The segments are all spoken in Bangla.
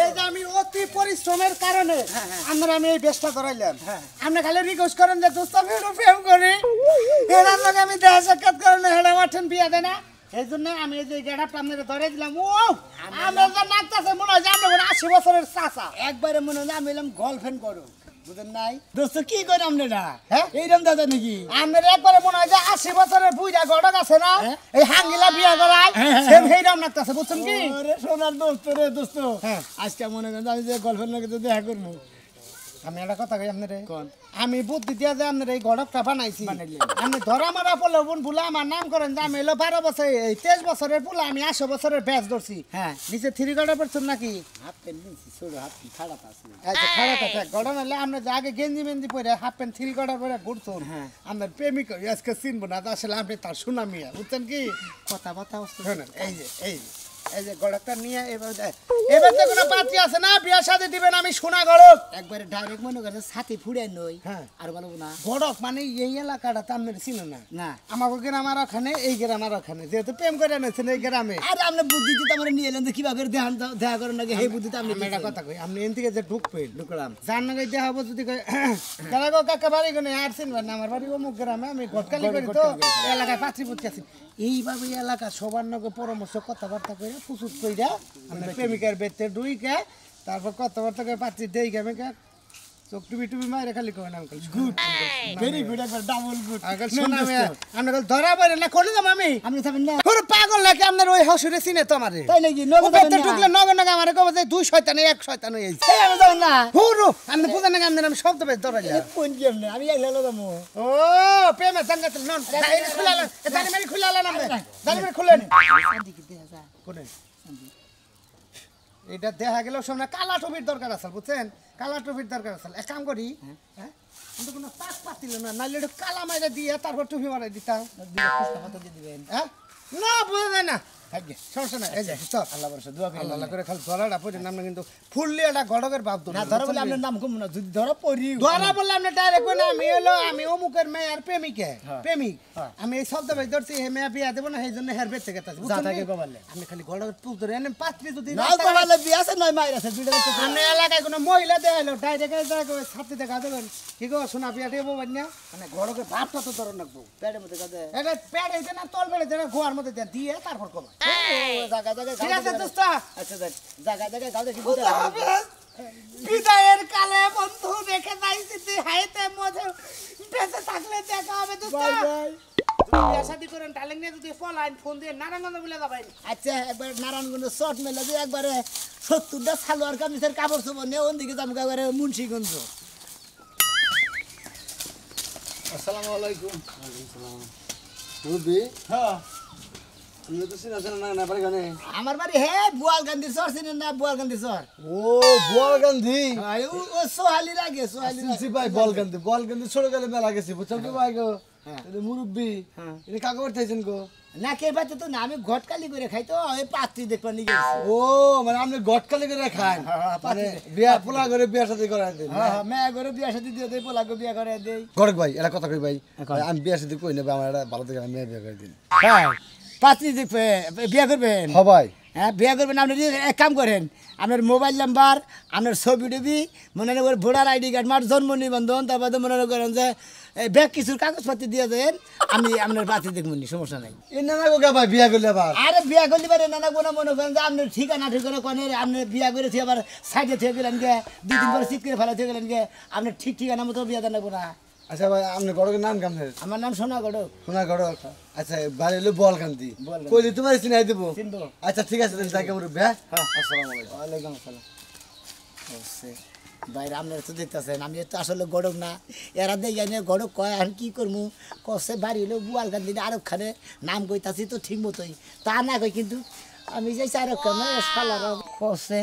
এই যে আমি অতি পরিশ্রমের কারণে আমরা আমি এই বেশটা করাইলাম আপনি খালি রিকোয়েস্ট করেন যে দোস্ত আমি একটু প্রেম করি এরা লোক আমি দেখা সাক্ষাৎ করেন হেডা মাঠেন বিয়া দেয় না এই জন্য আমি এই যে গেটাপটা আপনাকে ধরে দিলাম ও আমরা যে নাচতেছে মনে হয় যে আমরা 80 বছরের চাচা একবারে মনে হয় আমি এলাম গর্লফ্রেন্ড করো বুঝেন নাই দোস্ত কি করে আপনারা হ্যাঁ এইরকম দাদা নাকি আপনার একবারে মনে হয় যে 80 বছরের বুইড়া গড়ক আছে না এই হাঙ্গিলা বিয়া করায় সেম হেইরাম নাচতেছে বুঝছেন কি ওরে সোনার দোস্ত রে দোস্ত আজকে মনে করেন আমি যে গার্লফ্রেন্ড লাগে তো দেখা করবো আমি একটা কথা কই আপনারে আমি বুদ্ধি দিয়া যে আপনার এই গড়কটা বানাইছি আপনি ধরা মারা পড়লে বোন ভুলে আমার নাম করেন যে আমি এলো 12 বছর এই 23 বছরের পুলা আমি 80 বছরের ব্যাচ ধরছি হ্যাঁ নিচে 3 গড়া পড়ছেন নাকি হাফ প্যান্ট নিয়েছি ছোট হাফ খাড়া আছে আচ্ছা খাড়া কথা গড়া নালে আপনি যে আগে গেঞ্জি মেঞ্জি পরে হাফ প্যান্ট 3 গড়া পরে ঘুরছেন আপনার প্রেমিক আজকে চিনবো না আসলে আপনি তার সুনামিয়া বুঝছেন কি কথাবার্তা শুনেন এই যে গড়কটা নিয়ে এবার যে কোনো পাত্রী আছে না বিয়া শাদী দিবেন আমি সোনা গড়ক একবারে ডাইরেক্ট মনে করে ছাতি ফুড়ে নই আর বলবো না গড়ক মানে এই এলাকাটা তো আপনার চিনেন না না আমাকে গ্রামের ওখানে এই গ্রামের ওখানে যেহেতু প্রেম করে এনেছেন এই গ্রামে আরে আপনি বুদ্ধি দিতে আমরা নিয়ে এলেন কিভাবে দেখা করেন নাকি সেই বুদ্ধিতে আপনি একটা কথা কই আপনি এন থেকে যে ঢুকবেন ঢুকলাম যার নাকি দেখা হবো যদি তারা গো কাকা বাড়ি কোনে আর চিনবেন না আমার বাড়ি অমুক গ্রামে আমি ঘটকালি করি তো এলাকায় পাত্রী পুত্রী আছি এইভাবে এলাকা সবার নাকি পরামর্শ কথাবার্তা করে প্রস্তুত কইরা আমরা প্রেমিকার বেতে ডুইকে তারপর কথাবার্তা করে পাত্রী দেই গেমে চোখ টুবি টুবি মারে খালি করেন আঙ্কেল গুড ভেরি গুড একবার ডাবল গুড আঙ্কেল শোনাবে আমরা ধরা পড়ে না কোন দাম আমি আপনি থাকেন না ওরে পাগল লাগে আপনার ওই হসুরে চিনে তো আমারে তাই নাকি নগদ ঢুকলে নগদ নগদ আমারে কবে যে দুই শয়তানে এক শয়তান হইছে এই আমি যাও না হুরু আপনি বুঝেন না আপনি আমি শব্দ বেশ ধরাইলা কোন কেমনে আমি একলা লগামু ও প্রেমে সঙ্গত নন দাইরে খুলালা দাইরে মারি খুলালা না দাইরে মারি খুলেন কোনে এটা দেখা গেল সামনে কালা টুপির দরকার আছে বুঝছেন কালা টুপির দরকার আছে এক কাম করি হ্যাঁ কিন্তু কোনো পাস পাতিল না নাইলে একটু কালা মাইরা দিয়ে তারপর টুপি মারাই দিতাম দিবেন হ্যাঁ না বুঝা যায় না থাকবে সমস্যা নাই এই যে চল আল্লাহ বর্ষা দোয়া করি আল্লাহ করে খালি ধরাটা পড়ে নাম কিন্তু ফুললি এটা গড়কের বাপ না ধরা বলে আপনার নাম কম না যদি ধরা পড়ি ধরা বললে আপনি ডাইরেক্ট না আমি হলো আমি অমুকের মেয়ে আর প্রেমিকে প্রেমিক আমি এই শব্দ ভাই ধরছি হে মেয়ে বিয়া দেবো না সেই জন্য হের বেঁচে গেছে যা থাকে গোবালে আপনি খালি গড়কের পুক ধরে এনে পাত্রী যদি না গোবালে বিয়া আছে নয় মাইর আছে দুইটা আপনি এলাকায় কোনো মহিলা দেখাইলো ডাইরেক্ট ছাত্রী দেখা দেবেন কি গো শোনা বিয়া দেবো না মানে গড়কের ভাবটা তো ধরে রাখবো পেটের মধ্যে কাঁদে এটা প্যাড হইতে না তল বেড়ে দেনা গোয়ার মধ্যে দিয়ে তারপর কবা জায়গা জায়গা ঠিক আছে দোস্ত আচ্ছা জায়গা জায়গা গাও দেখি বিদায়ের কালে বন্ধু দেখে যাইছি তুই হাইতে মজা বেঁচে থাকলে দেখা হবে দোস্ত বিয়া শাদি করেন ডালিং নিয়ে যদি ফোন দিয়ে নারায়ণগঞ্জ বলে যাবেন আচ্ছা একবার নারায়ণগঞ্জ শর্ট মেলা দিয়ে একবারে 70টা সালোয়ার কামিজের কাপড় চোপড় নিয়ে ওদিকে যাবো একবারে মুন্সিগঞ্জ আসসালামু আলাইকুম মুরব্বি হ্যাঁ আপনি তো চিনাছেন না বাড়ি গানে আমার বাড়ি হে বুয়াল গান্ধী চর চিনেন না বুয়াল গান্ধী চর ও বল গান্ধী ও সোহালি লাগে সোহালি চিনছি ভাই বল গান্ধী ছোট গেলে মেলা গেছি বুঝছো কি ভাই গো মুরব্বি এটা কাকে পাঠাইছেন গো না কে পাইতে তো না আমি ঘটকালি করে খাই তো ওই পাত্রী দেখবা নিয়ে গেছি ও মানে আপনি গটকালি করে খান মানে বিয়া পোলা করে বিয়ার সাথে করাই দেন হ্যাঁ মেয়া করে বিয়া শাদি দিয়ে দেই পোলাকে বিয়া করে দেই গড়ক ভাই এটা কথা কই ভাই আমি বিয়ার সাথে কই নেবে আমার এটা ভালো থেকে মেয়ে বিয়া করে দিন হ্যাঁ পাত্রী দেখবে বিয়া করবেন হ্যাঁ ভাই হ্যাঁ বিয়া করবেন আপনি এক কাম করেন আপনার মোবাইল নাম্বার আপনার ছবি টবি মনে করেন ভোটার আইডি কার্ড মার জন্ম নিবন্ধন তারপরে মনে করেন যে ব্যাগ কিছুর কাগজপাতি দিয়ে দেন আমি আপনার পাত্রী দেখবো নি সমস্যা নাই এ না না গো ভাই বিয়া করলে আবার আরে বিয়া করলে পারে না কোনো মনে করেন যে আপনার ঠিকানা ঠিকানা কনে আপনি বিয়া করেছি আবার সাইডে থেকে গেলেন গে 2 দিন পরে শীত করে ফেলা থেকে গেলেন গে আপনি ঠিক ঠিকানা মতো বিয়া দেন না আচ্ছা ভাই আপনার গড়কের নাম কেমন আমার নাম সোনা গড়ক শোনা গড়ক আচ্ছা বাড়ি হলো বল কান্তি কইলি তোমার চিনাই দেবো চিনবো আচ্ছা ঠিক আছে তাহলে যাকে মুরব্বি হ্যাঁ আসসালামু আলাইকুম ওয়ালাইকুম আসসালাম বাইরে আপনারা তো দেখতেছেন আমি তো আসলে গড়ক না এরা দেখে নিয়ে গড়ক কয় আর কি করবো কষে বাড়ি হলো বুয়াল গান্ধী আরবখানে নাম কইতাছি তো ঠিক মতোই তা না কই কিন্তু আমি যাইছি আরবখানে সালার কষে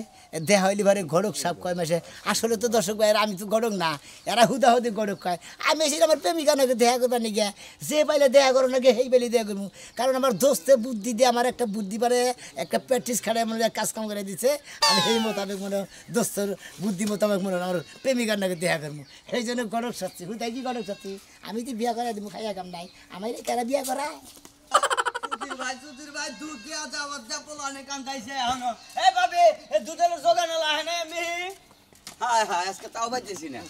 দেহা হইলি বারে গড়ক সাপ কয় মাসে আসলে তো দর্শক ভাই আমি তো গড়ক না এরা হুদাহুদি গড়ক কয় আমি এসে আমার প্রেমিকা নাকি দেখা করবার নাকি যে পাইলে দেখা করো নাকি সেই পাইলে দেখা করবো কারণ আমার দোস্তে বুদ্ধি দিয়ে আমার একটা বুদ্ধি পারে একটা প্র্যাকটিস খাড়ে মনে কাজ কাম করে দিচ্ছে আমি সেই মোতাবেক মনে দোস্তের বুদ্ধি মোতাবেক মনে আমার প্রেমিকার নাকি দেখা করবো সেই জন্য গড়ক সাচ্ছি হুদাই কি গড়ক সাচ্ছি আমি তো বিয়া করাই দিব খাইয়া কাম নাই আমার কেরা বিয়া করায় সুধীর ভাই দুধ দিয়া যাওয়ার যা পোলানে কান্দাইছে এখন এ ভাবি এ দুধের জোগান লাহে না আমি হায় হায় আজকে তাও বাইতেছি না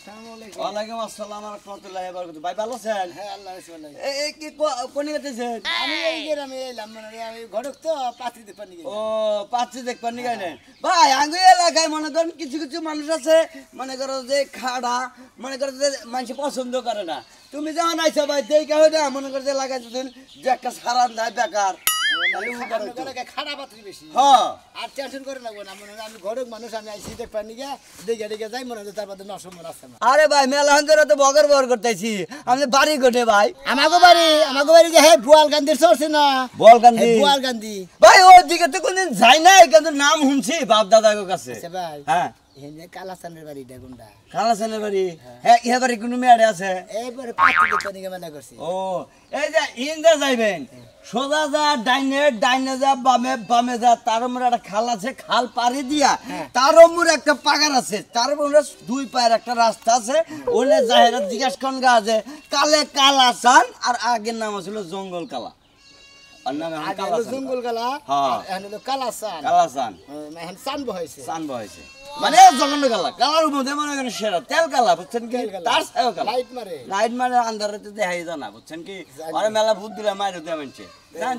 ওয়ালাইকুম আসসালাম ওয়া রাহমাতুল্লাহি ওয়া বারাকাতুহু ভাই ভালো আছেন হ্যাঁ আল্লাহ রাসূল এই কি কোনি গেতেছেন আমি এই গ্রামে এলাম মানে আমি ঘটক তো পাত্রী দেখতে পানি ও পাচ্ছি দেখবার নি গাইলেন ভাই আঙ্গু এলাকায় মনে করেন কিছু কিছু মানুষ আছে মনে করো যে খাড়া মনে করো যে মানুষ পছন্দ করে না তুমি যখন আইছো ভাই দেখে হয় না মনে করো যে লাগাই যে একটা সারান দেয় বেকার খাড়া পাত্রী বেশি হ্যাঁ আর টেনশন করে লাগবো না মনে হয় আমি ঘটক মানুষ আমি আইসি দেখ পানি গিয়া দেখে দেখে যাই মনে হয় তার মধ্যে নসমর আছে না আরে ভাই মেলা হঙ্গের তো বগর বগর করতেছি আমি বাড়ি গোটে ভাই আমাগো বাড়ি যে হে বুয়াল গান্ধীর চলছে না বল গান্ধী বুয়াল গান্ধী ভাই ওদিকে তো কোনদিন যাই নাই কিন্তু নাম শুনছি বাপ দাদার কাছে আচ্ছা ভাই হ্যাঁ হেনে কালাসানের বাড়িটা কোনটা কালাসানের বাড়ি হ্যাঁ ইহা বাড়ি কোনো মেয়ারে আছে এইবারে পাত্রী দেখতে নিয়ে মেলা করছি ও এই যে ইন্দা যাইবেন সোজা যা ডাইনে যা বামে যা তার উপরে একটা খাল আছে খাল পাড়ি দিয়া তার উপরে একটা পাগার আছে তার উপরে দুই পায়ের একটা রাস্তা আছে ওলে জাহেরা জিজ্ঞাসা করেন গা আছে কালে কালাসান আর আগের নাম ছিল জঙ্গল কালা আর নাম এখন আগে হলো কালাসান জঙ্গল গালা হ্যাঁ। আর এখন হলো কালাসান কালাসান এখন সান বহাইছে সান বয়সে মানে জঘন্য কালা কালার মধ্যে মনে করেন সেরা তেল কালা বুঝছেন কি তার সাথেও কালা লাইট মারে লাইট মানে আন্ধারে তো দেখাই জানা বুঝছেন কি আরে মেলা ভূত দিলে মাইরে দেয়া মানছে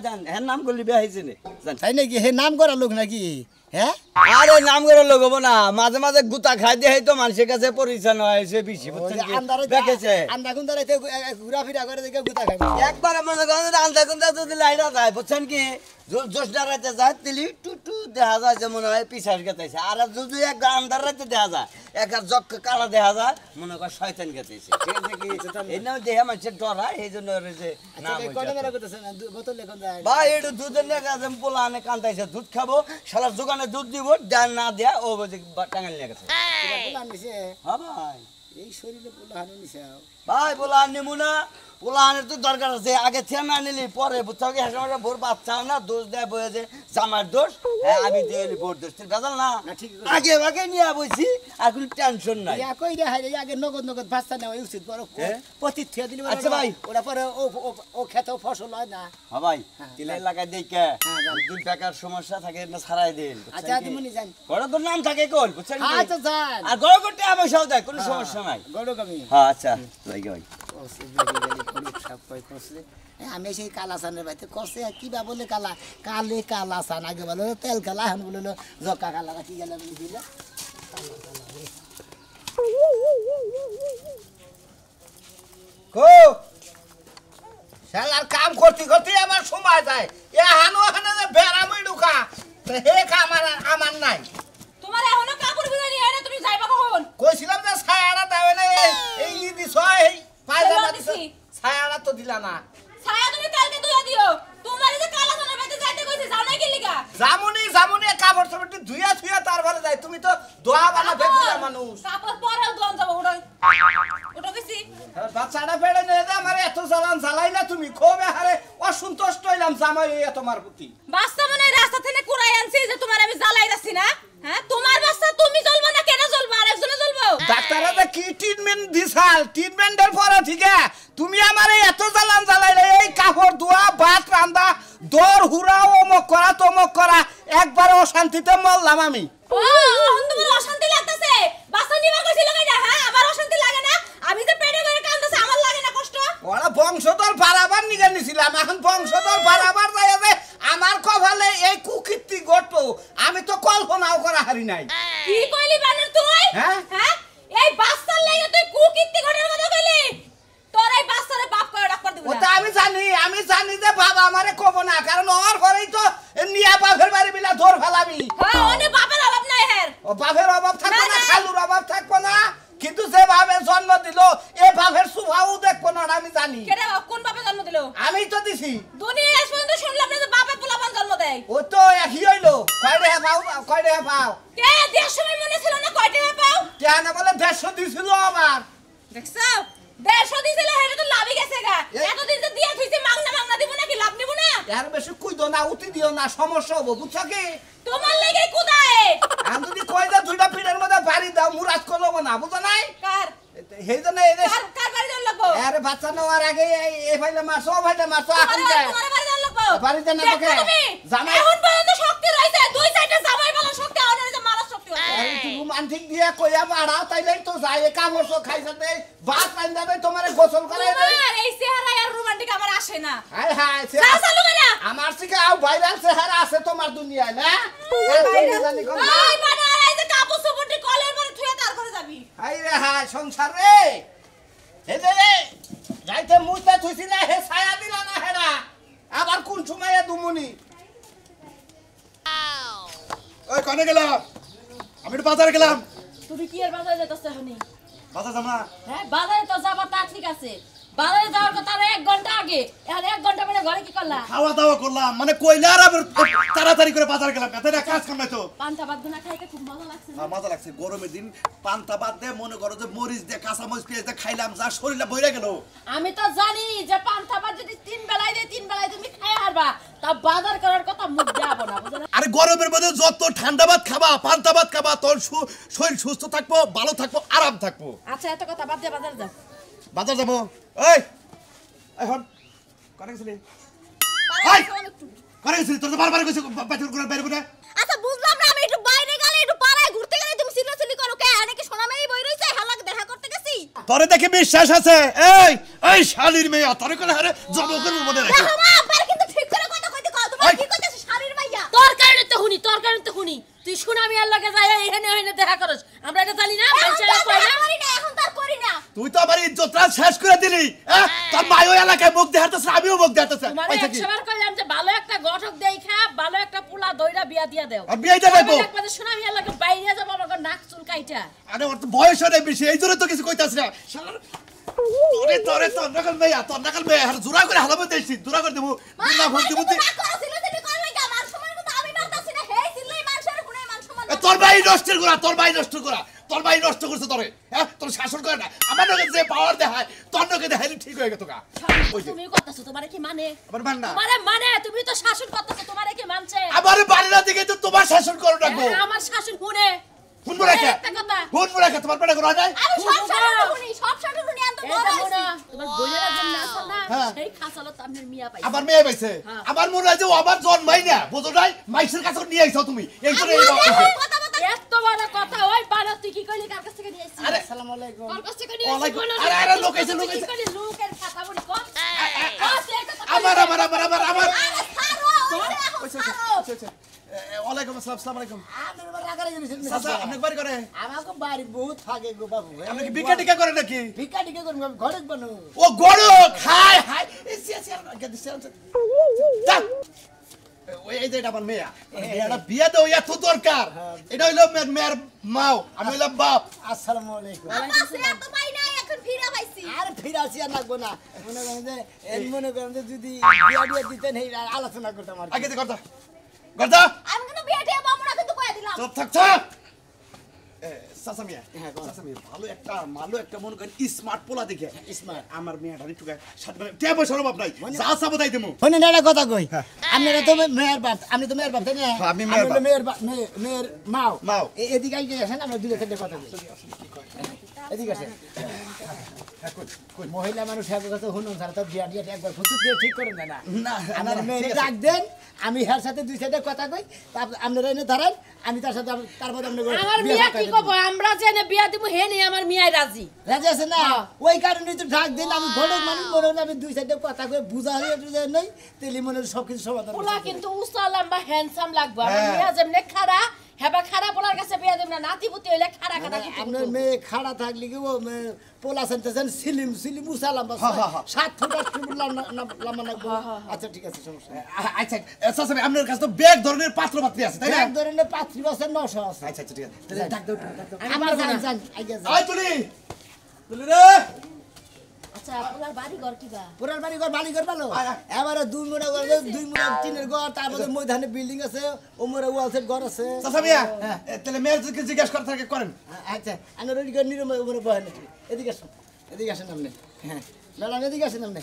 জান হ্যাঁ নাম করলি বিয়া হয়েছে নে জান তাই নাকি হে নাম করা লোক নাকি হ্যাঁ আরে নাম করে লোক হবো না মাঝে মাঝে গুতা খাই দিয়ে তো মানুষের কাছে পরিচয় হয়েছে বেশি বুঝছেন কি আন্দারে দেখেছে আন্দা কুন্দারে ঘুরা ফিরা করে দেখে গুতা খাবে একবার মনে করেন আন্দা কুন্দা যদি লাইনা যায় বুঝছেন কি জোসডা রাতে যায় তিলি টু দেখা যায় যে মনে হয় পিছাস গেতেছে আর যদি এক আন্দার রাতে দেখা যায় এক আর জক কালা দেখা যায় মনে কর শয়তান গেতেছে ঠিক আছে কি এই নাম দেহা মানুষের ডরায় এই জন্য যে নাম কটা মেলা করতেছে না বোতল লেখন যায় ভাই একটু দুধের লেগে পোলা আনে কান্দাইছে দুধ খাবো সারা দোকানে দুধ দিব দেন না দেয়া ও বুঝে টাঙ্গাল নিয়ে গেছে পোলা নিছে হ্যাঁ ভাই এই শরীরে পোলা হানে নিছে ভাই পোলা আনিমু না পোলা আনের তো দরকার আছে আগে থেকে না নিলি পরে বুঝছাও কি হাসা ভোর বাচ্চাও না দোষ দেয় বয়ে যে জামার দোষ হ্যাঁ আমি দিয়ে ভোর দোষ তুই বেজাল না আগে আগে নিয়ে বইছি আর কোনো টেনশন নাই কই রে হাই আগে নগদ নগদ বাচ্চা নেওয়া উচিত বড় পতি থিয়া দিলি আচ্ছা ভাই। ওটা পরে ও খেতেও ফসল হয় না হ্যাঁ ভাই তিলে এলাকায় দেখে দুই টাকার সমস্যা থাকে না ছাড়াই দিন আচ্ছা তুমি জান বড় তোর নাম থাকে কোন বুঝছেন কি? আচ্ছা জান আর গড় করতে পয়সাও দেয় কোনো সমস্যা নাই গড়ক আমি হ্যাঁ আচ্ছা ভাই ভাই আমি সেই কালাসানের বাড়িতে করছে কি বা বলে কালা কালে কালাসান আগে বলো তেল কালা এখন বললো জকা কালা কি গেল বুঝলে কো শালার কাম করতে করতে আমার সময় যায় এ হানো হানো যে বেরামই ঢুকা তো হে কাম আমার নাই তোমার এখনো কাপড় বিদানি হয় না তুমি যাইবা কখন কইছিলাম যে ছায়াটা দেবে না এই দিছ এই পায়জামা দিছ দিছি। ছায়াটা তো দিলা না ছায়া তুমি কালকে ধুইয়া দিও তোমার এই যে কালা সোনার বাড়িতে যাইতে কইছে যাও নাই কি লিগা জামুনি কাপড় চোপড় ধুইয়া থুইয়া তারপরে যায় তুমি তো দোয়া বানা বেগুলা মানুষ কাপড় পরেও দোন যাবো ওটা কইছি বাচ্চাটা ফেড়ে নিয়ে যা আমার এত জ্বালান জ্বালাই না তুমি খুবই হারে অসন্তুষ্ট হইলাম জামাই তোমার প্রতি বাচ্চা মনে হয় রাস্তা থেকে কুড়াই আনছি যে তোমার আমি জ্বালাই রাখছি না হ্যাঁ তোমার বাচ্চা তুমি জ্বলবা না কেন জ্বলবা আর একজনে জ্বলবো ডাক্তাররা যে কি ট্রিটমেন্ট দিছাল ট্রিটমেন্টের পরে ঠিক তুমি আমারে এত জ্বালান জ্বালাইলে এই কাপড় ধোয়া ভাত রান্দা দর হুরা অমক করা তমক করা একবার অশান্তিতে মরলাম আমি ও এখন তোমার অশান্তি লাগতেছে বাচ্চা নিবার কইছিল না হ্যাঁ আবার অশান্তি লাগে না আমি যে পেটে করে কাঁদতেছে আমার লাগে না কষ্ট ওরা বংশধর বাড়াবার নিগে নিছিলাম এখন বংশধর বাড়াবার যায় যে আমার কপালে এই কুকীর্তি ঘটবো আমি তো কল্পনাও করা হারি নাই কি কইলি বানর তুই হ্যাঁ? হ্যাঁ এই বাচ্চার লাগি তুই কুকীর্তি ঘটার কথা কইলি তোর এই বাচ্চারে বাপ করে ডাক্তার দিব ওটা না আমি জানি যে বাবা আমারে কব না কারণ ওর ঘরেই তো নিয়া বাপের বাড়ি বিলা ধর ফেলাবি হ্যাঁ ওনে বাপের অভাব নাই হের ও বাপের অভাব থাকবো না না, না। খালুর অভাব থাকবো না কিন্তু যে ভাবে জন্ম দিল এ বাপের সুভাও দেখবো না আমি জানি কেডা কোন বাপে জন্ম দিলো আমি তো দিছি দুনিয়া আজ পর্যন্ত শুনলাম না যে বাপে পোলাপান জন্ম দেয় ও তো একই হইলো কয় রে পাও কে দেশ সময় মনে ছিল না কয়টা হে পাও কেন বলে 150 দিছিল আবার দেখছো 150 দিছিল হেরে তো লাভই গেছে গা এ? এতদিন যে দিয়া থইছে মাংনা দিব নাকি লাভ নিব না এর বেশি কুইদো না উঠি দিও না সমস্যা হবো বুঝছো কি তোমার লাগি কুদায় আমি যদি কই দা দুইটা পিঠের মধ্যে বাড়ি দাও মুরাজ করবো না বুঝো নাই কার সেই জন্য এদের কার বাড়ি যান লাগবো আরে বাচ্চা নেওয়ার আগে এই ফাইলে মারছো ও ফাইলে মারছো এখন যায় তোমার বাড়ি যান লাগবো বাড়িতে না তোকে তুমি জামাই এখন পর্যন্ত শক্তি রইছে দুই সাইডে জামাই বলা শক্তি আর হইছে মারার শক্তি আছে এইটুকু মানঠিক দিয়ে কইয়া বাড়াও তাইলে তো যায় কামড় খাইছাতে ভাত রাইন যাবে তোমারে গোসল করাই দেই তোমার এই চেহারা আর রোমান্টিক আমার আসে না হায় হায় চা চালু করে আমার থেকে আও ভাইরাল চেহারা আছে তোমার দুনিয়ায় না জানি কোন ওই মানে এই যে কাপড় চোপড়টি কলের পরে থুয়ে তার ঘরে যাবি হাই রে হায় সংসার রে হে রে যাইতে মুইতা থুইছিলা হে ছায়া দিলা না হেরা আবার কোন সময়ে দুমুনি ওই কোনে গেলাম আমি একটু বাজারে গেলাম তুমি কি এর বাজারে যেতেছ এখনই? বাজার জামা হ্যাঁ বাজারে তো যাবা তা ঠিক আছে, বাজারে যাওয়ার কথা আর 1 ঘন্টা আগে, এখন 1 ঘন্টা পরে ঘরে কি করলা? খাওয়া দাওয়া করলাম মানে কইলার আবার তাড়াতাড়ি করে বাজার গেলাম এত কাজ কাম নাই তো পান্তা ভাত না খাইতে খুব মজা লাগছে না? মজা লাগছে গরমের দিন পান্তা ভাত দিয়ে মনে করো যে মরিচ দিয়ে কাঁচা মরিচ পেঁয়াজ দিয়ে খাইলাম যা শরীরটা বইরা গেল আমি তো জানি যে পান্তা ভাত যদি 3 বেলায় দেই 3 বেলায় তুমি খাই হারবা, তা বাজার করার কথা মুখ দেব না বুঝলা? আরে গরমের মধ্যে যত ঠান্ডা ভাত খাবা পান্তা ভাত খাবা তোর শরীর সুস্থ থাকবো ভালো থাকবো আরাম থাকবো। আচ্ছা এত কথা বাদ দিয়ে বাজার যাও। বাজার যাবো এই এখন করে গেছিলি এই করে গেছিলি তোর তো বারবার কইছিস বাজার করে বাইরে করে আচ্ছা বুঝলাম না আমি একটু বাইরে গেলে একটু পাড়ায় ঘুরতে গেলে তুমি চিল্লাচিল্লি করো কে নাকি সোনামেই বই রইছে হালাক দেখা করতে গেছি তোরে দেখে বিশ্বাস আছে এই এই শালির মেয়ে তোরে করে হারে জবকের মধ্যে রাখি দেখো মা পারে কিন্তু ঠিক করে কথা কইতে কও তোমার কি কইতেছ শাড়ির মাইয়া তোর কারণে তো হুনি, তোর কারণে তো হুনি, তুই সুনামি আর লগে যাই এখানে ওখানে দেখা করস, আমরা এটা জানি না? মানুষেরা কয় না করি না এখন তার করি না তুই তো আমার ইজ্জতটা শেষ করে দিলি হ্যাঁ তোর মায়ও এলাকায় মুখ দেখাতেছ আমিও মুখ দেখাতেছ তোমারে পয়সা কি একশোবার কইলাম যে ভালো একটা গঠক দেইখা ভালো একটা পোলা দইরা বিয়া দিয়া দেও। আর বিয়ে দেবে তো একবার সুনামি আর লগে বাইরে যাব আমাকে নাক চুল কাইটা। আরে ওর তো বয়স অনেক বেশি এই জন্য তো কিছু কইতাছ না শালার তোরে তোরে তোর নাকাল মেয়ে আর জোড়া করে হালাবে দেইছি জোড়া করে দেবো বিনা ভোট দেবো তুই না করো চিল্লাচিল্লি করো লাগা আমার সময় কিন্তু আমি বারতাছি না হেই চিল্লাই মানুষের হুনে মান সম্মান তোর ভাই নষ্টের করা তোর ভাই নষ্ট করা তোর ভাই নষ্ট করছে তোরে হ্যাঁ তোর শাসন করে না আমার লোকে যে পাওয়ার দেখায় তোর লোকে দেখাইলে ঠিক হয়ে গেত গা ওই যে তুমি করতেছো তোমারে কি মানে? আমার মান না তোমারে মানে তুমি তো শাসন করতেছো, তোমারে কি মানছে? আমার বাড়ির দিকে তো তোমার শাসন করো রাখবো আমার শাসন শুনে শুনবো রাখা একটা কথা শুনবো রাখা তোমার পেটে করা যায় আমি সব শাড়ি হুনি সব শাড়ি হুনি আনতে এই বড় দেখো হইছি না, তোমার বোনেরা জন্য আছে না হ্যাঁ। সেই খাসালো তো আপনার মিয়া পাইছে। আমার মেয়ে পাইছে আমার মনে হয় যে ও আমার জন্মাই না বুঝো নাই মাইসের কাছে নিয়ে আইছো তুমি এই জন্য এই কথা কথা এত বড় কথা ওই বাড়া তুই কি কইলি কার কাছ থেকে নিয়ে আইছিস? আরে আসসালামু আলাইকুম কার কাছ থেকে নিয়ে আইছিস? ওয়ালাইকুম- বলো না, আরে, আরে, তুই লোক আইছে, লোক কি আইছে। কইলি? লোকের কথা বলি কর। আমার ওয়ালাইকুম আসসালাম আসসালামু আলাইকুম আমি এবার রাগারে জিনিস চাচা আপনি বাড়ি করে আমাকে বাড়ি বহুত থাকে গো বাবু আপনি কি বিকা টিকা করে নাকি ভিক্ষা টিকে করব ঘরে বানো ও গড় খাই হাই এসি এসি আর গেদি সেন্স ওই এই যে এটা আমার মেয়া এটা বিয়া দাও এত দরকার এটা হইলো মেয়ের মাও আমি হইলাম বাপ আসসালামু আলাইকুম আমার সে এত পাই নাই এখন ফিরে পাইছি আর ফিরাছি আর লাগবো না মনে করেন যে যদি বিয়া দিতেন এই আলোচনা করতাম আর কি। আগে করতা করতা আমি কিন্তু বিয়ে দিয়ে বামুনা কিন্তু কই দিলাম চুপ থাক চুপ চাচা মিয়া চাচা মিয়া ভালো একটা মনে করেন স্মার্ট পোলা দেখে স্মার্ট আমার মেয়েটা একটু সাত মানে টিয়া পয়সা অভাব নাই যা চাবো তাই দেবো শুনে না একটা কথা কই আপনারা তো মেয়ের বাপ আমি তো মেয়ের বাপ তাই না আমি মেয়ের বাপ। মেয়ের বাপ মেয়ের মাও মাও। এদিকে আইতে আসেন আমরা দুটো থেকে কথা বলি এদিকে আসেন মহিলা মানুষ সাহেবের কাছে শুনুন স্যার তো বিয়া দিয়ে একবার ফুসুত দিয়ে ঠিক করেন না না, আমার না, মেয়ে ঠিক আছে। ডাক দেন আমি হের সাথে দুই সাইডে কথা কই তারপর আপনারা এনে ধরেন আমি তার সাথে তারপর আমার মিয়া কি কব আমরা যে এনে বিয়া দিব হে নেই আমার মিয়াই রাজি। রাজি আছে না ওই কারণে তো ডাক দিন আমি ঘটক মানুষ মনে হলো আমি দুই সাইডে কথা কই বুঝা হয়ে টুজা নেই তেলি মনে সবকিছু সমাধান পোলা কিন্তু উঁচা লম্বা হ্যান্ডসাম লাগবে, আমার হ্যাঁ। মিয়া যেমনে খাড়া হেবা খাড়া পোলার কাছে বিয়া দেব না, নাতি পুতি হইলে খাড়া খাড়া কি আপনার মেয়ে খাড়া থাকলে কি ও পোলা সেন্টেছেন সিলিম উষা লম্বা হ্যাঁ, হ্যাঁ, হ্যাঁ। 7 ফুট 8 ফুট লম্বা লাগবে আচ্ছা ঠিক আছে সমস্যা নেই আচ্ছা চাচা মিয়া আপনার কাছে তো ব্যাগ ধরনের পাত্র পাত্রী আছে তাই না এক ধরনের 35 বছর 900 আছে আচ্ছা আচ্ছা ঠিক আছে তাহলে ডাক দাও ডাক দাও আমার জান আগে যান আয় তুলি তুলি রে আচ্ছা পোলার বাড়ি ঘর কিবা? পুরার বাড়ি ঘর বাড়ি ঘর ভালো এবারে দুই মুড়া ঘর দুই মুড়া টিনের ঘর তারপরে ময়দানে বিল্ডিং আছে ও মোরে ওয়াল সেট ঘর আছে চাচা মিয়া তাহলে মেয়ের জিজ্ঞাসা করে থাকে করেন আচ্ছা আমি রেডি করে নিরম উপরে বহেন এদিকে আসেন আপনি হ্যাঁ ম্যাডাম এদিকে আসেন আপনি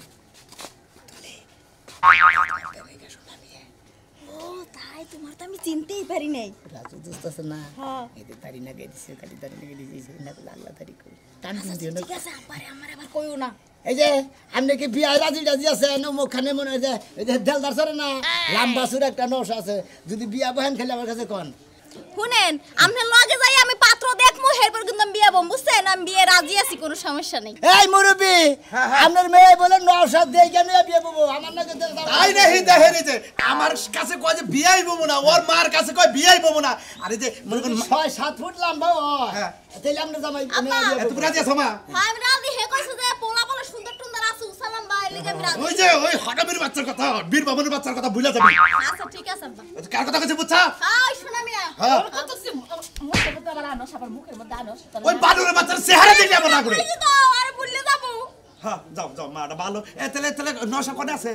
ও তাই তোমার তো আমি চিনতেই পারি নাই রাজু দোস্ত আছে না এদের তারি না গেছে তারি না গেছে না আল্লাহ তারি কই টান দিও না ঠিক আছে আপারে আমার আবার কইও না এই যে আপনি কি বিয়ে রাজি আছে মুখখানে মনে হয় যে এই যে দেলদার সরে না লাম্বা সুর একটা নশ আছে যদি বিয়া বহেন খেলে আমার কাছে কোন শুনেন আপনি লগে যাই আমি পাত্র দেখমু এরপর কিন্তু আমি বিয়ে বম বুঝছেন আমি বিয়ে রাজি আছি কোনো সমস্যা নেই এই মুরব্বি আপনার মেয়ে বলে নশা দিয়ে কেন বিয়ে বলবো আমার নাকি তাই নাহি দেখে রে যে আমার কাছে কয় যে বিয়াই বমু না ওর মার কাছে কয় বিয়াই বমু না আরে যে মনে করেন 6-7 ফুট লম্বা হ্যাঁ তাইলে আমরা জামাই এত পুরা দিয়া সমা আমি রাজি হে কইছে যে পোলা পোলা সুন্দর সুন্দর আছে সালাম ভাই লাগি আমি রাজি ওই যে ওই হঠাবির বাচ্চার কথা বীর বাবুর বাচ্চার কথা ভুলে যাবি আচ্ছা ঠিক আছে আব্বা কার কথা কইছে বুঝছা আই শোনা মিয়া হ্যাঁ কত সে মুখে মধ্যে আমার আনো সবার মুখের মধ্যে আনো ওই বালুর বাচ্চার চেহারা দেখলে আমার না করে এই তো আরে ভুলে যাবো হ্যাঁ যাও যাও মাটা ভালো তাহলে নশা কোন আছে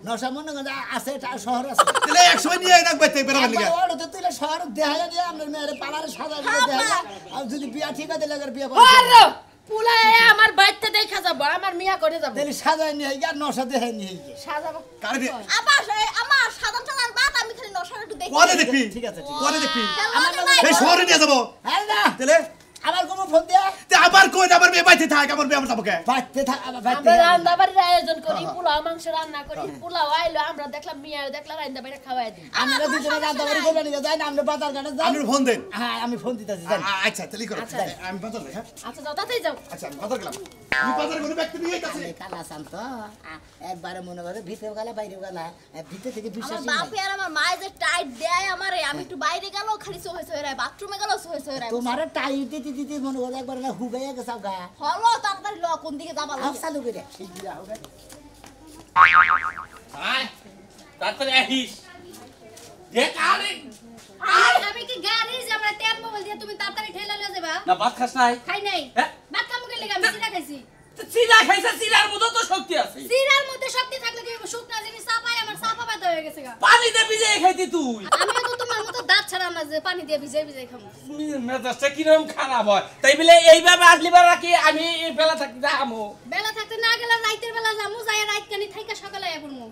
নশা মনে করে আছে এটা শহর আছে তাহলে 100 নিয়ে রাখবে তাই বেরাবার লিগা ওটা তো তুই শহর দেখা দিয়ে আপনার মেয়ের পাড়ারে সাজা দিয়ে দেখা আর যদি বিয়া ঠিক আছে লাগের বিয়া আরে পুলা আমার বাইতে দেখা যাব আমার মিয়া করে যাব তাহলে সাজায় নিয়ে গিয়ে আর নশা দেখে নিয়ে গিয়ে সাজাবো কারে দে আমার সাধারণ সাধারণ বাত আমি খালি নশাটা একটু দেখি কোনে দেখবি ঠিক আছে কোনে দেখবি আমার এই শহরে নিয়ে যাব আরে না তাহলে আমার কোনো ফোন দিয়া তে আবার কই না আবার মেয়ে বাইতে থাক আমার মেয়ে আমার যাবকে বাইতে থাক আমরা রান্না বাড়ির আয়োজন করি পোলাও মাংস রান্না করি পোলাও আইলো আমরা দেখলাম মিয়া দেখলাম রান্না বাড়ি খাওয়াই দিই আমরা দুজনে রান্না বাড়ি করে নিয়ে যাই না আমরা বাজার ঘাটে যাই আমি ফোন দেন হ্যাঁ আমি ফোন দিতেছি যাই আচ্ছা তাহলে করো আমি বাজার যাই হ্যাঁ আচ্ছা যাও তাতেই যাও আচ্ছা আমি বাজার গেলাম আমি বাজার কোনো ব্যক্তি নিয়ে যাচ্ছি আমি কালা শান্ত একবারে মনে করে ভিতরে গেলে বাইরে গেলে ভিতর থেকে বিশ্বাস আমার বাপে আর আমার মা যে টাইট দেয় আমারে আমি একটু বাইরে গেল খালি সহে সহে রায় বাথরুমে গেল সহে সহে রায় তোমার টাইট দিতে দিতে মনে করে একবার না হুগাইয়া গেছে গা হলো তাড়াতাড়ি ল কোন দিকে যাবা হাফ লাগে চালু করে এই বিয়া হবে তাড়াতাড়ি আহিস দেখ আরে আমি কি গাড়ি যে আমরা তেল মোবাইল দিয়ে তুমি তাড়াতাড়ি ঠেলা লয়ে যাবা না ভাত খাস নাই খাই নাই হ্যাঁ? ভাত কাম করে লাগা আমি চিরা খাইছি চিরা খাইছে চিরার মতো তো শক্তি আছে চিরার মধ্যে শক্তি থাকলে কি শুকনা জিনিস চাপাই আমার চাপা ব্যথা হয়ে গেছে গা পানিতে ভিজে খাইতি তুই আমি তো তোমার মতো দাঁত ছাড়া না যে পানি দিয়ে ভিজে ভিজে খাবো মেজাজটা কিরকম খারাপ হয় তাই বলে এইভাবে আসলিবার রাখি আমি এই বেলা থাকি যাবো বেলা থাকতে না গেলে রাইতের বেলা যামু যাই রাইত কানি থাইকা সকালে আইয়া পড়মু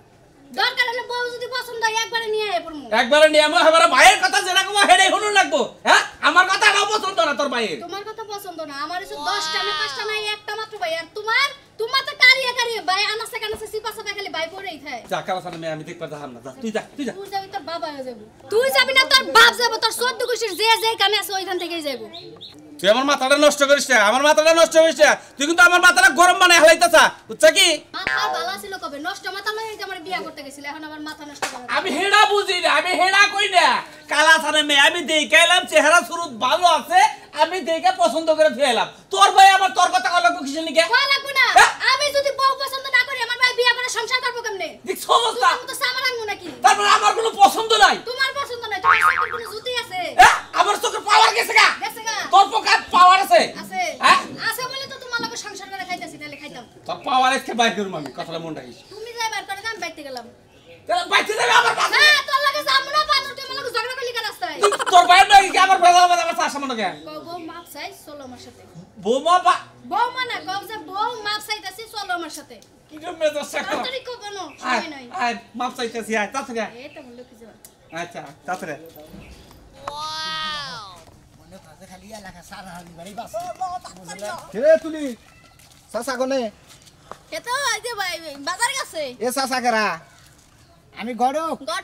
দরকার হলে বউ যদি পছন্দ হয় একবারে নিয়ে আইয়া পড়মু একবারে নিয়ম হবে ভাইয়ের কথা যেটা কমা হেডাই শুনুন লাগবো হ্যাঁ আমার কথা নাও পছন্দ না তোর ভাইয়ের তোমার কথা পছন্দ না আমার এসে 10টা না 5টা নাই একটা মাত্র ভাই আর তোমার তো কারিয়ে কারিয়ে ভাই আনাসে কানাসে সিপা সাপা খালি ভাই পড়েই থাকে যা কালাসানে মেয়ে আমি দেখবার যাহাম না যা তুই যা তুই যাবি তোর বাবা হয়ে যাবো তুই যাবি না তোর বাপ যাবো তোর 14 কুশির যে যে কামে আছে ওইখান থেকেই যাবো তুই আমার মাথাটা নষ্ট করিস না আমার মাথাটা নষ্ট করিস না তুই কিন্তু আমার মাথাটা গরম বানায় হালাইতাছা বুঝছ কি মাথা ভালো ছিল কবে নষ্ট মাথা লই আমার বিয়া করতে গেছিল এখন আমার মাথা নষ্ট করে আমি হেডা বুঝি না আমি হেডা কই না কালাসানে মেয়ে আমি দেখাইলাম চেহারা সুরত ভালো আছে আমি দেখে পছন্দ করে ফেলাম তোর ভাই আমার তোর কথা কল কিসের নিকে কই লাগবো না আমি যদি বউ পছন্দ না করি আমার ভাই বিয়া করে সংসার করব কেমনে দেখ সমস্যা তুমি তো সামার আনমু নাকি তারপর আমার কোনো পছন্দ নাই তোমার পছন্দ নাই তোমার সাথে কোনো জুতি আছে আমার চোখে পাওয়ার গেছে গা গেছে গা তোর পক্ষে পাওয়ার আছে আছে হ্যাঁ? আছে বলে তো তোমার লগে সংসার করে খাইতাছি নালে খাইতাম তোর পাওয়ার এসকে বাইর করুম আমি কথাটা মন রাখিস তুমি যাই বার করে আমি বাইতে গেলাম তাহলে বাইতে যাবে আমার পাশে না তোর লাগে যাবো না বানর তুই আমার লগে ঝগড়া করলি কেন রাস্তায় তোর ভাই নাই কি আমার বেলা আমার তার সামনে কে বউ মাপ চাই চলো আমার সাথে বোমা বা বউ মানে কও যে বউ মাপ চাইতাছি চলো আমার সাথে কি যে মেজাজ সাকা তাড়াতাড়ি কও কেন সময় নাই আয় মাপ চাইতেছি আয় তাছাড়া এই তো বললো কি যাবা আচ্ছা তাছাড়া মনে করে খালি এলাকা সারা হালি বাড়ি বাস কে তুলি চাচা কোনে এতো এই যে ভাই বাজার গেছে এ চাচা কেরা আমি গড়ক গট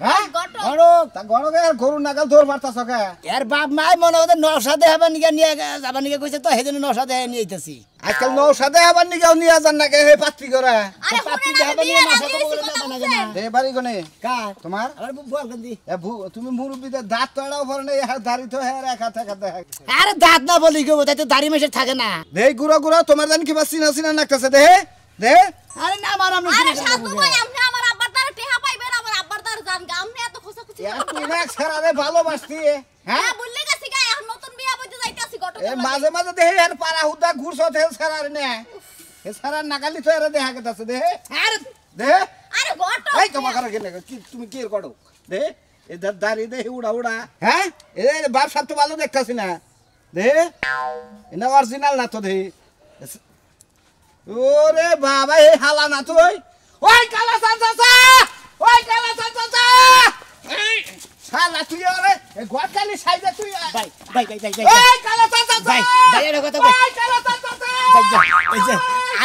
গড়ক তা গরমে আর গরু নাগাল ধর মারতাছ কে এর বাপ মাই মনে হতে নশা দেখাবার নিয়ে নিয়ে যাবার নিয়ে কইছে তো সেদিন নশা দেখে নিয়ে আইতাছি আজকাল নৌসাদে আবার নিকেও নিয়ে যান নাকি হে পাত্রী করে আরে পাত্রী শুনে না দেখাবার নিয়ে বিয়ে নশা রাজি তো হইছি বলে কথা না না বলছেন দে বাড়ি কোনে কার তোমার আমার বুয়াল গন্দি তুমি মুরব্বীদের দাঁত তোড়াও পরে নেই দাড়ি তো হ্যাঁ রেখা থেকে দেখ আরে দাঁত না বলি কেউ তাই তো দাড়ি মেশে থাকে না দেই গুড়া গুড়া তোমার জানি কিবা চিনা চিনা লাগতেছে দেহে দেহে আরে না আমার আমরা আরে সাধু ভাই আপনি আমার আব্বার দ্বারা টেহা পাইবেন আমার আব্বার দ্বারা জান গা আপনি এত খোসাখুচি তুমি ছেড়ারে ভালোবাসতি হ্যাঁ হ্যাঁ বললে গেছি গা এখন নতুন বিয়া বইতে যাইতাছি গট এ মাঝে মাঝে দেহে আর পাড়া হুদা ঘুরছত হে ছাড়ার নে হে ছাড়ার নাগালি তো এরা দেখা গেছে দেহে আরে দেহে আরে গট এই তোমার কারে গেলে কি তুমি কি করো দেহে এদের দাড়ি দেহে উড়া উড়া হ্যাঁ এ বাপ সাথে ভালো দেখতাছি না দেহে এটা অরিজিনাল না তো দেহে ওরে বাবা এই হালা না তুই ওই কালা চাচা ওই কালা চাচা শালা তুই ওরে এই গটকালি সাইজে তুই ভাই ভাই ভাই ভাই ওই কালা চাচা ভাই ভাই এর কথা কই ওই কালা চাচা এই যে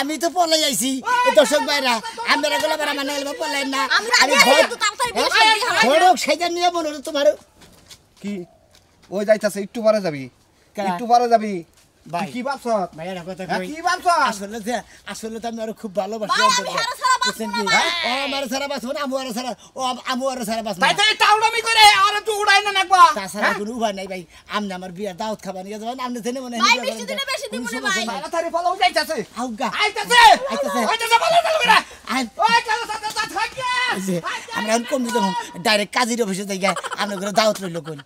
আমি তো পলাই আইছি এই দর্শক ভাইরা আমরা গলা বারা মানে গেল পলাই না আমি ঘড়ক সেটা নিয়ে মনে হলো তোমার কি ওই যাইতাছে একটু পরে যাবি একটু পরে যাবি ভাই কি ভাবছ ভাইয়ের কথা হ্যাঁ, কই কি ভাবছ আসলে তো আমি আরো খুব ভালোবাসি ভাই, আমি আরো সারা বাঁচবো বুঝছেন কি না, ভাই। ও আমার সারা বাঁচবো না আমু আরো সারা বাঁচবো ভাই না। তো এই টাউডামি করে আর তুই উড়াই না নাকবা তাছাড়া কোনো উপায় নাই ভাই আমনে আমার বিয়ার দাওয়াত খাবার নিয়ে যাবেন আমনে জেনে মনে ভাই, বেশি দিনে বেশি দিব না, ভাই। তাড়াতাড়ি ফলো যাইতাছে আউগা আইতাছে আইতাছে। আইতাছে বলে চলবে আই ওই কালো সাথে সাথে থাকে এই যে আমরা এখন কম দিতে ডাইরেক্ট কাজীর অফিসে যাই আমরা দাওয়াত রইল কোন